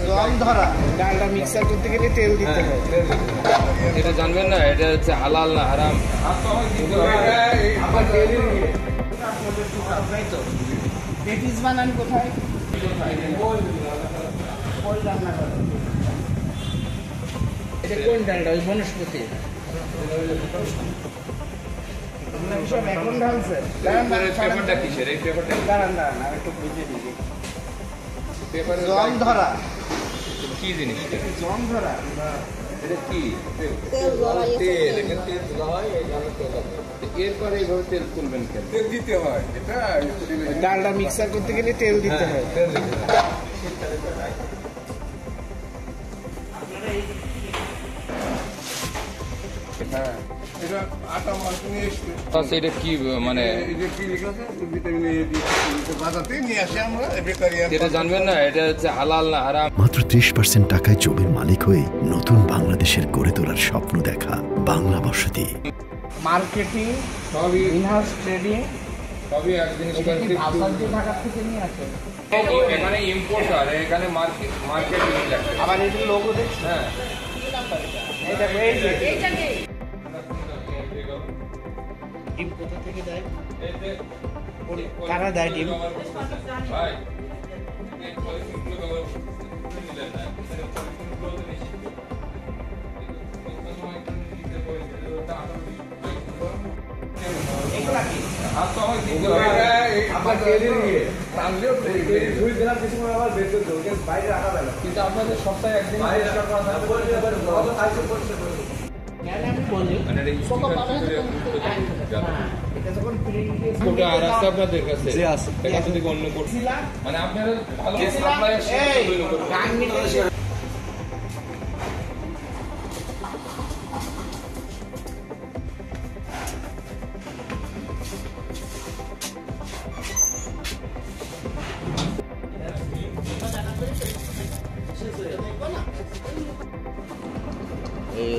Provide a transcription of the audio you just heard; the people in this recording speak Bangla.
জং ধরা ডালটা মিক্সার করতে গেলে তেল দিতে হয়। এটা জানবেন না, এটা হচ্ছে হালাল না হারাম। পেটিস বানান কোথায়? এটা কোন ডালটা? ওই বনস্পতি সব এখন ঢালছে। পেপারটা কিসের? এই পেপারটা দাঁড়ান দাঁড়ান আমি একটু বুঝে দিই। জং ধরা কি জিনিস? জং ধরা এটা কি? তেল এরপরে এইভাবে তেল তুলবেন কেন? তেল দিতে হয়, এটা ডালটা মিক্সার করতে গেলে তেল দিতে হয়। তেল দিতে হয়। হ্যাঁ, এটা আটা মাংস নিয়ে এসছে। আচ্ছা, এটা কি মানে এটা কি লিখেছে? ভিটামিন এ বাজাতে নিয়ে আসে আমরা বেকারিয়ান। এটা জানবেন না, এটা হচ্ছে হালাল না হারাম। মাত্র 30% টাকায় জমির মালিক হয়ে নতুন বাংলাদেশের গড়ে তোলার স্বপ্ন দেখা বাংলা বসতি। মার্কেটিং, সবই ইনহাউস ট্রেডিং, সবই এক জিনিস। ঢাকা থেকে নিয়ে আসে। এখানে ইম্পোর্টার, এখানে মার্কেটিং লেখা। আবার এটার লোগো দেখছি। হ্যাঁ, এটা এই যে ডিম কোথা থেকে দেয়? কারা দেয় ডিম? ভাই কিন্তু আপনাদের সপ্তাহে একদিন আর আছে আপনাদের কাছে এখান থেকে অন্য করছি মানে আপনারা ভালো এই